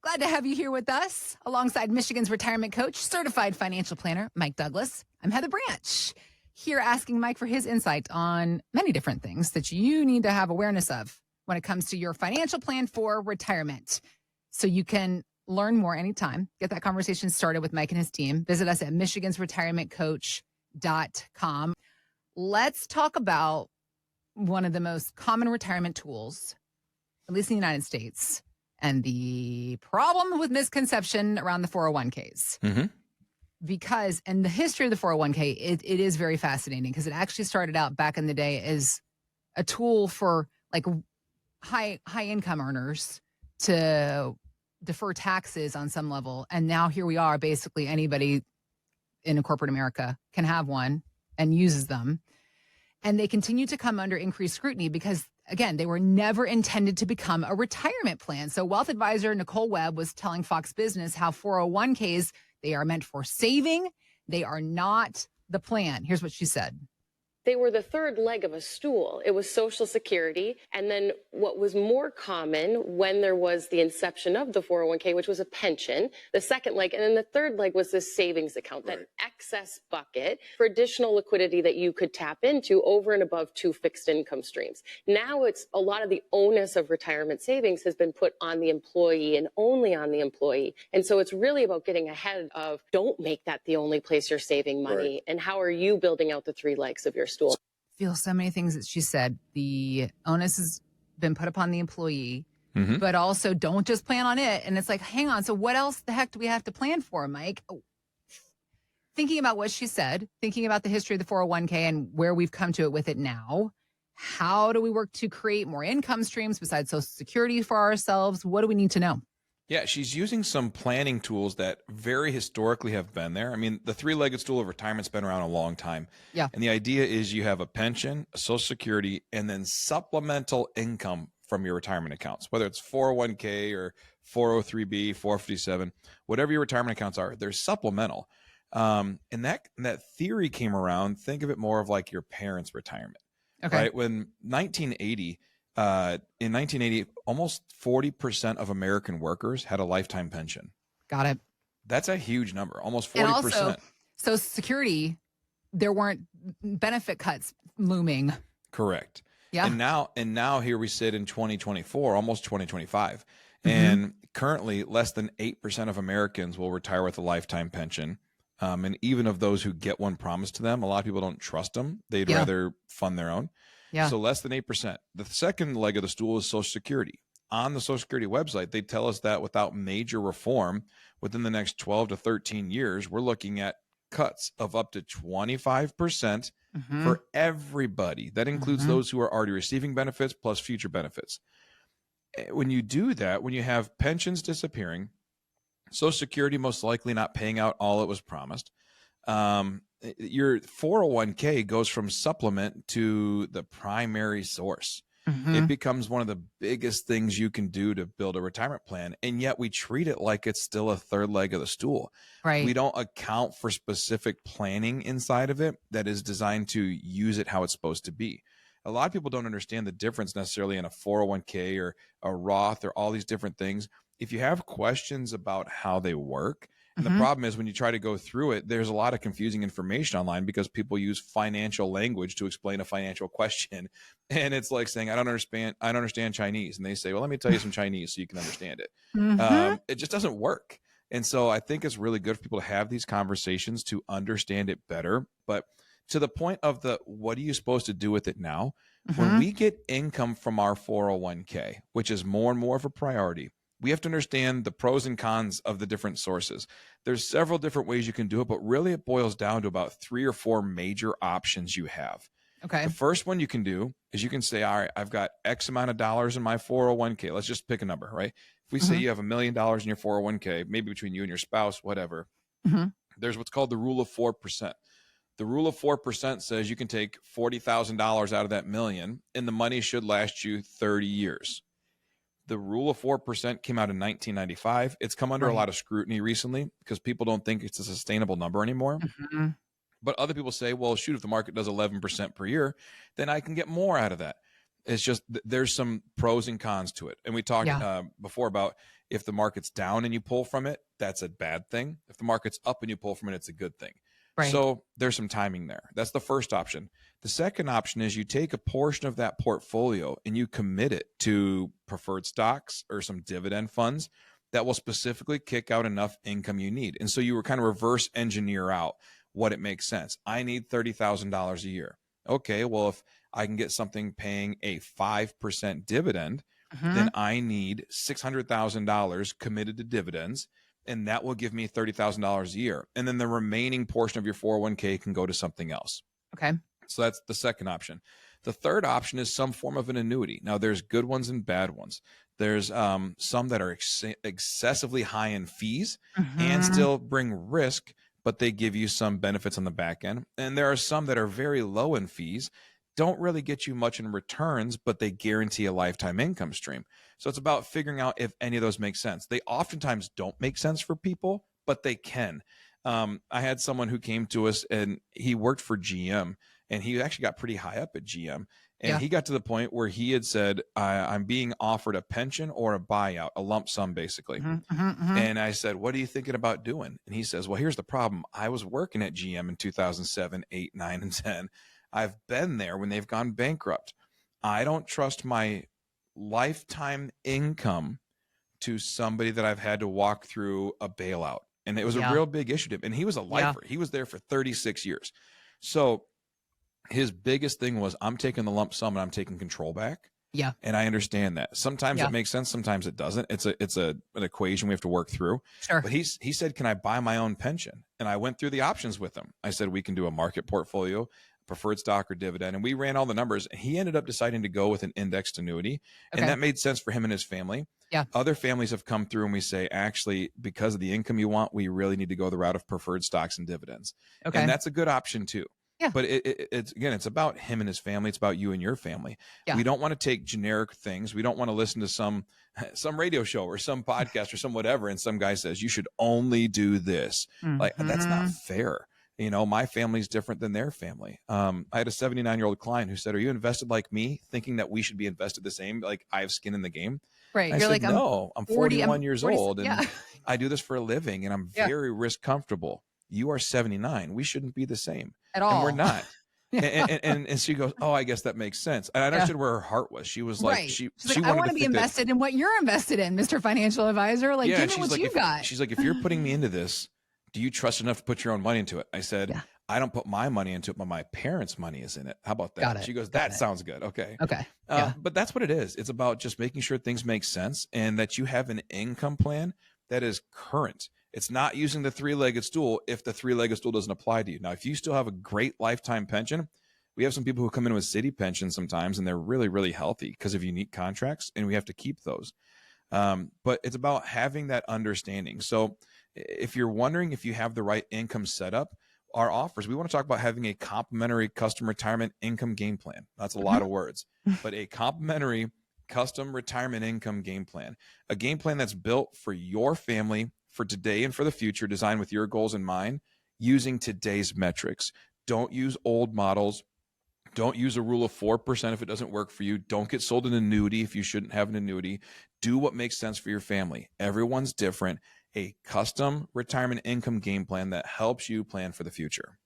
Glad to have you here with us alongside Michigan's retirement coach, certified financial planner, Mike Douglas. I'm Heather Branch, here asking Mike for his insight on many different things that you need to have awareness of when it comes to your financial plan for retirement. So you can learn more anytime. Get that conversation started with Mike and his team. Visit us at michigansretirementcoach.com. Let's talk about one of the most common retirement tools, at least in the United States, and the problem with misconception around the 401ks. Mm-hmm. Because, and the history of the 401k, it is very fascinating because it actually started out back in the day as a tool for like high income earners to defer taxes on some level. And now here we are, basically anybody in corporate America can have one and uses them. And they continue to come under increased scrutiny because, again, they were never intended to become a retirement plan. So wealth advisor Nicole Webb was telling Fox Business how 401ks, they are meant for saving. They are not the plan. Here's what she said. They were the third leg of a stool. It was Social Security. And then what was more common when there was the inception of the 401k, which was a pension, the second leg. And then the third leg was this savings account, that excess bucket for additional liquidity that you could tap into over and above two fixed income streams. Now it's a lot of the onus of retirement savings has been put on the employee and only on the employee. And so it's really about getting ahead of don't make that the only place you're saving money. Right. And how are you building out the three legs of your stool? Feel so many things that she said. The onus has been put upon the employee, Mm-hmm. but also don't just plan on it. And it's like, hang on. So what else the heck do we have to plan for, Mike? Thinking about what she said, thinking about the history of the 401k and where we've come to it with it now. How do we work to create more income streams besides Social Security for ourselves? What do we need to know? Yeah, she's using some planning tools that very historically have been there. I mean, the three-legged stool of retirement's been around a long time. Yeah. And the idea is you have a pension, a Social Security, and then supplemental income from your retirement accounts, whether it's 401k or 403b, 457, whatever your retirement accounts are, they're supplemental. And that theory came around, think of it more of like your parents' retirement. Okay. Right? When 1980, in 1980, almost 40% of American workers had a lifetime pension. Got it. That's a huge number, almost 40%. And also, Social Security, there weren't benefit cuts looming. Correct. Yeah. And now here we sit in 2024, almost 2025. Mm-hmm. And currently less than 8% of Americans will retire with a lifetime pension. And even of those who get one promised to them, a lot of people don't trust them. They'd rather fund their own. Yeah. So less than 8%. The second leg of the stool is Social Security. On the Social Security website, they tell us that without major reform within the next 12 to 13 years, we're looking at cuts of up to 25% for everybody. That includes those who are already receiving benefits plus future benefits. When you do that, when you have pensions disappearing, Social Security most likely not paying out all it was promised, your 401k goes from supplement to the primary source. It becomes one of the biggest things you can do to build a retirement plan. And yet we treat it like it's still a third leg of the stool. Right. We don't account for specific planning inside of it that is designed to use it how it's supposed to be. A lot of people don't understand the difference necessarily in a 401k or a Roth or all these different things. If you have questions about how they work, and the problem is when you try to go through it, there's a lot of confusing information online because people use financial language to explain a financial question. And it's like saying, I don't understand Chinese. And they say, well, let me tell you some Chinese so you can understand it. It just doesn't work. And so I think it's really good for people to have these conversations to understand it better. But to the point of what are you supposed to do with it now? When we get income from our 401k, which is more and more of a priority, we have to understand the pros and cons of the different sources. There's several different ways you can do it, but really it boils down to about 3 or 4 major options you have. Okay. The first one you can do is you can say, all right, I've got X amount of dollars in my 401k. Let's just pick a number, right? If we say you have $1 million in your 401k, maybe between you and your spouse, whatever, there's what's called the rule of 4%. The rule of 4% says you can take $40,000 out of that million and the money should last you 30 years. The rule of 4% came out in 1995. It's come under a lot of scrutiny recently because people don't think it's a sustainable number anymore. But other people say, well, shoot, if the market does 11% per year, then I can get more out of that. It's just there's some pros and cons to it. And we talked before about If the market's down and you pull from it, that's a bad thing. If the market's up and you pull from it, it's a good thing. Right. So there's some timing there. That's the first option. The second option is you take a portion of that portfolio and you commit it to preferred stocks or some dividend funds that will specifically kick out enough income you need. And so you were kind of reverse engineer out what it makes sense. I need $30,000 a year. Okay, well, if I can get something paying a 5% dividend, then I need $600,000 committed to dividends, and that will give me $30,000 a year. And then the remaining portion of your 401k can go to something else. Okay. So that's the second option. The third option is some form of an annuity. Now, there's good ones and bad ones. There's some that are excessively high in fees and still bring risk, but they give you some benefits on the back end. And there are some that are very low in fees, don't really get you much in returns, but they guarantee a lifetime income stream. So it's about figuring out if any of those make sense. They oftentimes don't make sense for people, but they can. I had someone who came to us and he worked for GM, and he actually got pretty high up at GM. And he got to the point where he had said, I'm being offered a pension or a buyout, a lump sum, basically. And I said, what are you thinking about doing? And he says, well, here's the problem. I was working at GM in 2007, 8, 9, and 10. I've been there when they've gone bankrupt. I don't trust my lifetime income to somebody that I've had to walk through a bailout. And it was a real big issue to him. And he was a lifer. He was there for 36 years. So his biggest thing was, I'm taking the lump sum and I'm taking control back. Yeah. And I understand that. Sometimes it makes sense. Sometimes it doesn't. It's an equation we have to work through. Sure. But he said, can I buy my own pension? And I went through the options with him. I said, we can do a market portfolio, preferred stock, or dividend. And we ran all the numbers. And he ended up deciding to go with an indexed annuity. Okay. And that made sense for him and his family. Yeah. Other families have come through and we say, actually, because of the income you want, we really need to go the route of preferred stocks and dividends. Okay. And that's a good option too. Yeah. But it's again, it's about him and his family. It's about you and your family. Yeah. We don't want to take generic things. We don't want to listen to some radio show or some podcast or some whatever. And some guy says, you should only do this. Like, that's not fair. You know, my family's different than their family. I had a 79-year-old client who said, are you invested like me, thinking that we should be invested the same? Like, I have skin in the game. Right. I You're said, like, no, I'm 41 years old and yeah. I do this for a living and I'm very risk comfortable. You are 79. We shouldn't be the same. At all. And we're not. And she goes, oh, I guess that makes sense. And I understood where her heart was. She was like, she like, I want to be invested in what you're invested in, Mr. Financial Advisor. Like, give me what you got. She's like, if you're putting me into this, do you trust enough to put your own money into it? I said, I don't put my money into it, but my parents' money is in it. How about that? Got it. She goes, that sounds good. Okay. Okay. But that's what it is. It's about just making sure things make sense and that you have an income plan that is current. It's not using the three-legged stool if the three-legged stool doesn't apply to you. Now, if you still have a great lifetime pension, we have some people who come in with city pensions sometimes, and they're really, really healthy because of unique contracts, and we have to keep those. But it's about having that understanding. So if you're wondering if you have the right income setup, our offers, we want to talk about having a complimentary custom retirement income game plan. That's a lot of words, but a complimentary custom retirement income game plan, a game plan that's built for your family, for today and for the future, designed with your goals in mind, using today's metrics. Don't use old models. Don't use a rule of 4% if it doesn't work for you. Don't get sold an annuity if you shouldn't have an annuity. Do what makes sense for your family. Everyone's different. A custom retirement income game plan that helps you plan for the future.